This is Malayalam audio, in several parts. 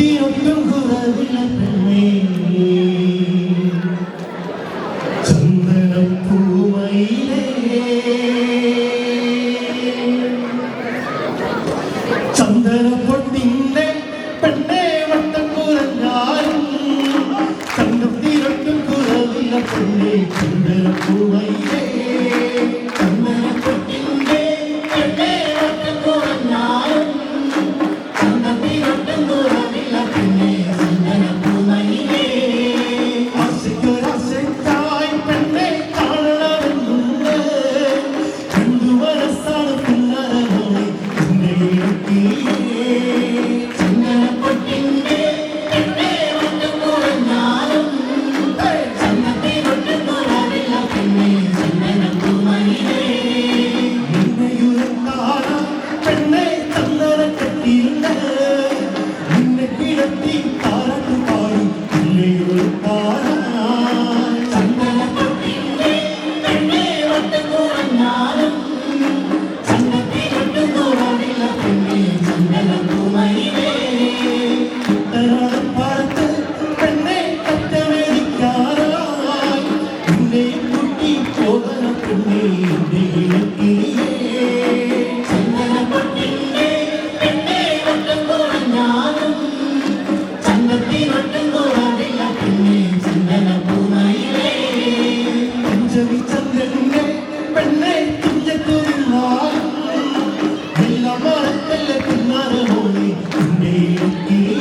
ചന്തത്തിനൊട്ടും കുറവില്ല പെണ്ണേ ചന്ദനപ്പൂമയിലേ ചന്ദനപ്പൊട്ടിന്റെ പെണ്ണേ വട്ടം കുറഞ്ഞാലും ചന്തത്തിനൊട്ടും കുറവില്ല പെണ്ണേ ചന്ദനപ്പൂമയിലേ ചന്ദനപ്പൊട്ടിന്റെ പെണ്ണേ വട്ടം കുറഞ്ഞാലും ചന്തത്തിനൊട്ടും കുറവില്ല പെണ്ണേ ചന്ദനപ്പൂമയിലേ ആശയ്ക്കൊരാശയ്ക്കായി പെണ്ണെ കാണണമെന്നുണ്ട് രണ്ടു മനസ്സാണ് പിന്നരമോളെ എന്നെ ഇളക്കിയേ ചന്ദനപ്പൊട്ടിന്റെ പെണ്ണേ വട്ടം കുറഞ്ഞാലും ചന്തത്തിനൊട്ടും കുറവില്ല പെണ്ണേ ചന്ദനപ്പൂമയിലേ നിന്നെയുറക്കാനാ പെണ്ണെ ചന്ദനക്കെട്ടിയുണ്ട് നിന്നെ കിടത്തി താരത്തു പാടും നിന്നെയുറക്കാനാ ചന്ദനപ്പൊട്ടിന്റെ പെണ്ണേ വട്ടം കുറഞ്ഞാലും ചന്തത്തിനൊട്ടും കുറവില്ല പെണ്ണേ ചന്ദനപ്പൂമയിലേ ഉത്തരാടപ്പാടത്ത് പെണ്ണെ കറ്റമേടിക്കാറായി നിന്നെ കൂട്ടി പോകണ പെണ്ണേ എന്റെ ഇളക്കിയേ ചന്ദനപ്പൊട്ടിന്റെ പെണ്ണേ വട്ടം കുറഞ്ഞാലും ചന്തത്തിനൊട്ടും കുറവില്ല പെണ്ണേ ചന്ദനപ്പൂമയിലേ പഞ്ചമി ചന്ദ്രന്റെ പെണ്ണെ തുഞ്ചത്തൊരുന്നാളും എല്ലാം മറക്കല്ല പിന്നാരമോളെ എന്നെ ഇളക്കിയേ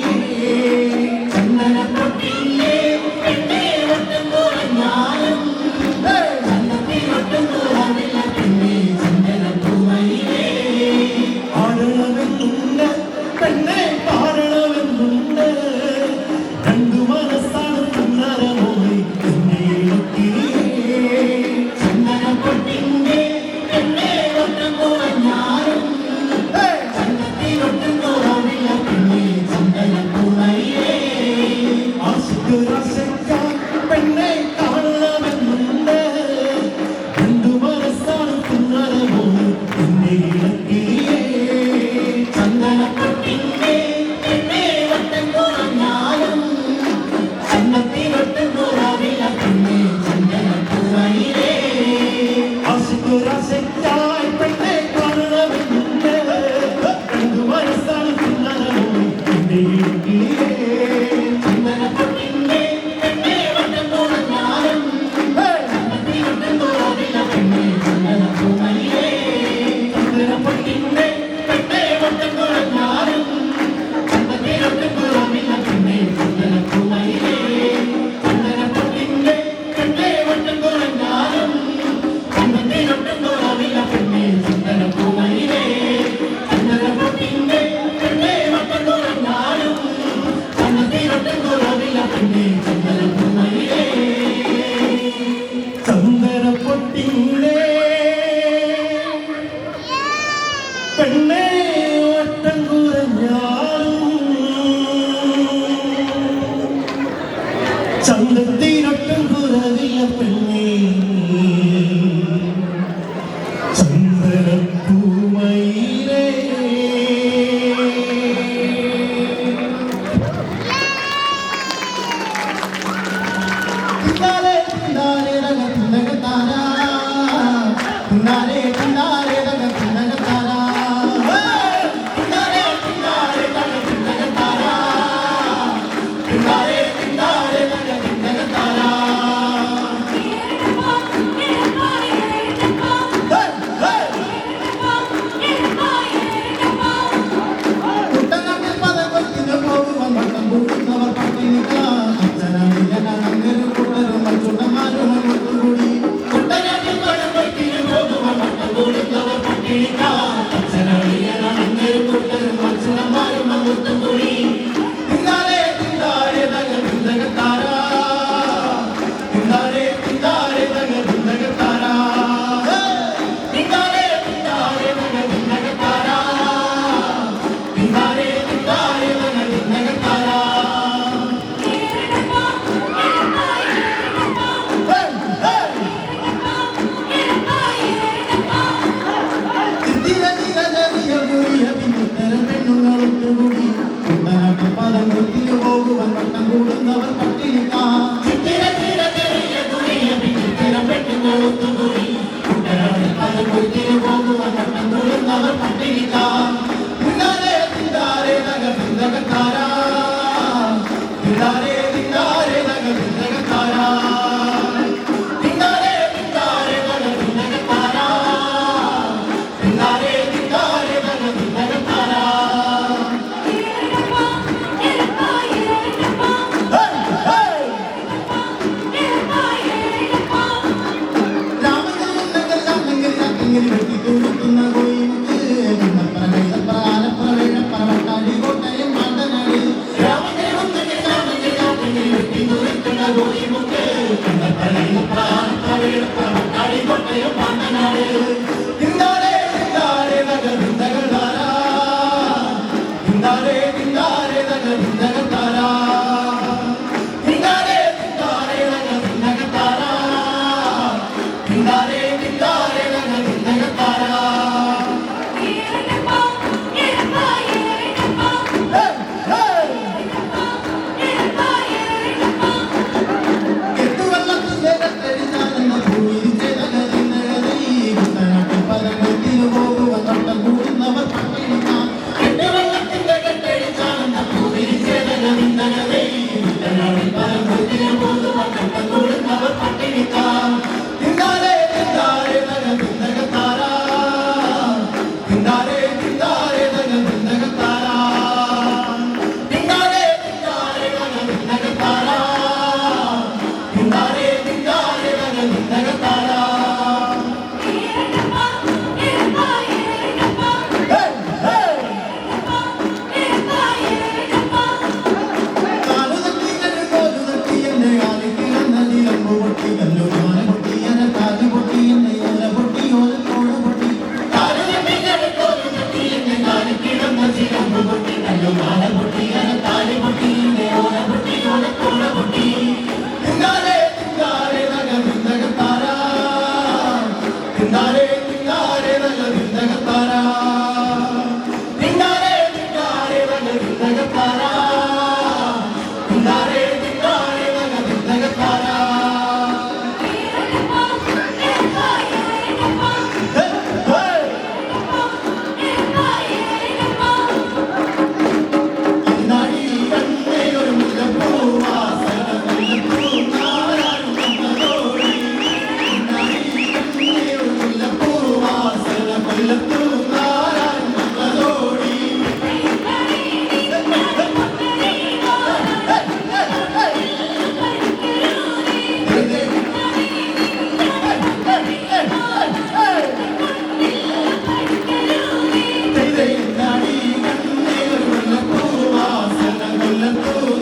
ചന്ദനപ്പൊട്ടിന്റെ പെണ്ണേ വട്ടം കുറഞ്ഞാലും ചന്തത്തിനൊട്ടും കുറവില്ല പെണ്ണേ ചന്ദനപ്പൂമയിലേ ആടണമെന്നുണ്ട് പെണ്ണെ പാടണമെന്നുണ്ട് രണ്ടു മനസ്സാണ് പിന്നാരമോളെ എന്നെ ഇളക്കിയേ ചന്ദനപ്പൊട്ടിന്റെ പെണ്ണേ വട്ടം കുറഞ്ഞാലും ചന്തത്തിനൊട്ടും കുറവില്ല പെണ്ണേ ചന്ദനപ്പൂമയിലേ ആശയ്ക്കൊരാശയ്ക്കായി പെണ്ണെ കാണണമെന്നുണ്ട് രണ്ടു മനസ്സാണ് പിന്നാരമോളെ എന്നെ ഇളക്കിയേ ചന്ദനപ്പൊട്ടിന്റെ പെണ്ണേ വട്ടം കുറഞ്ഞാലും ചന്തത്തിനൊട്ടും കുറവില്ല പെണ്ണേ ചന്ദനപ്പൂമയിലേ ആശയ്ക്കൊരാശയ്ക്കായി പെണ്ണെ കാണണമെന്നുണ്ട് രണ്ടു മനസ്സാണ് പിന്നാരമോളെ എന്നെ ഇളക്കിയേ ചന്ദനപ്പൊട്ടിന്റെ പെണ്ണേ വട്ടം കുറഞ്ഞാലും ചന്തത്തിനൊട്ടും കുറവില്ല പെണ്ണേ ചന്ദനപ്പൂമയിലേ ചന്ദനപ്പൊട്ടിന്റെ പെണ്ണേ വട്ടം കുറഞ്ഞാലും ചന്തത്തിനൊട്ടും കുറവില്ല പെണ്ണേ ചന്ദനപ്പൂമയിലേ ചന്ദനപ്പൊട്ടിന്റെ പെണ്ണേ വട്ടം കുറഞ്ഞാലും ചന്തത്തിനൊട്ടും കുറവില്ല പെണ്ണേ ചന്ദനപ്പൂമയിലേ ചന്ദനപ്പൊട്ടിന്റെ പെണ്ണേ വട്ടം കുറഞ്ഞാലും ചന്തത്തിനൊട്ടും പദം കൊത്തിനു പോകുവാൻ വട്ടം കൂടുന്നവർ പട്ടിണിക്കാർ പദം കൊത്തിനു പോകുവാൻ വട്ടം കൂടുന്നവർ പട്ടിണിക്കാർ തിന്നാരേ തിന്നാരേ നഗ തിന്നകത്താരാ തിന്നാരേ തിന്നാരേ നഗ തിന്നകത്താരാ തിന്നാരേ തിന്നാരേ നഗ തിന്നകത്താരാ തിന്നാരേ തിന്നാരേ നഗ തിന്നകത്താരാ ഇങ്ങനെ വെട്ടി കൊടുക്കുന്ന കോയിമുക്ക് ആലപ്പുറ വേഴപ്പറ വട്ടാടി കോട്ടയം മാണ്ടനാട് വെട്ടി കൊടുക്കുന്ന കോയിമുക്ക് കോട്ടയം മാണ്ടനാട് തിന്താരേ തിന്താരേ നഗ തിന്തകത്താരാ തിന്താരേ തിന്താരേ നഗ തിന്തകത്താരാ തിന്താരേ തിന്താരേ നഗ തിന്തകത്താരാ തിന്താരേ തിന്താരേ നഗ തിന്തകത്താരാ എട്ടുവെള്ളത്തിന്റെ കത്തടിച്ചാലെന്ന ഭൂമിയിൽ ജനകതിനകതീ കുട്ടനാട്ടിൽ പദങ്ങൾക്കിനു പോകുവാൻ വട്ടം കൂടുന്നവർ പട്ടിണിക്കാർ എട്ടുവെള്ളത്തിന്റെ കത്തടിച്ചാലെന്ന ഭൂമിയിൽ ജനകതിനകതീ കുട്ടനാട്ടിൽ പദങ്ങൾക്കിനു പോകുവാൻ വട്ടം കൂടുന്നവർ പട്ടിണിക്കാർ തിന്താരേ തിന്താരേ നഗ തിന്തകത്താരാ തിന്താരേ തിന്താരേ നഗ തിന്തകത്താരാ തിന്താരേ തിന്താരേ നഗ തിന്തകത്താരാ തിന്താരേ തിന്താരേ നഗ തിന്തകത്താരാ കാലുതട്ടി കല്ല് കോലുതട്ടി എന്നെ കാലിക്ക് കണ്ണതി ലംബു പൊട്ടി കല്ലു മാന പൊട്ടി എന്ന കാതി പൊട്ടി എന്നെ ഓല പൊട്ടി ഓലത്തോട് പൊട്ടി കാലുതട്ടി കല്ല് കോലുതട്ടി എന്നെ കാലിക്ക് കണ്ണതി ലംബു പൊട്ടി കല്ലു മാന പൊട്ടി എന്ന കാതി പൊട്ടി എന്നെ ഓല പൊട്ടി ഓലത്തോട് പൊട്ടി തിന്താരേ തിന്താരേ നഗ തിന്തകത്താരാ തിന്താരേ തിന്താരേ നഗ തിന്തകത്താരാ തിന്താരേ തിന്താരേ നഗ തിന്തകത്താരാ തിന്താരേ തിന്താരേ നഗ തിന്തകത്താരാ ഇന്നാടി കണ്ണേയൊരു മുല്ലപ്പൂവാസന മുല്ലപ്പൂനാരാരും നമ്മളോടി ഇന്നാടി കണ്ണേയൊരു മുല്ലപ്പൂവാസന മുല്ലപ്പൂനാരാരും നമ്മളോടി ഇന്നാടി കണ്ണേയൊരു മുല്ലപ്പൂവാസന മുല്ലപ്പൂ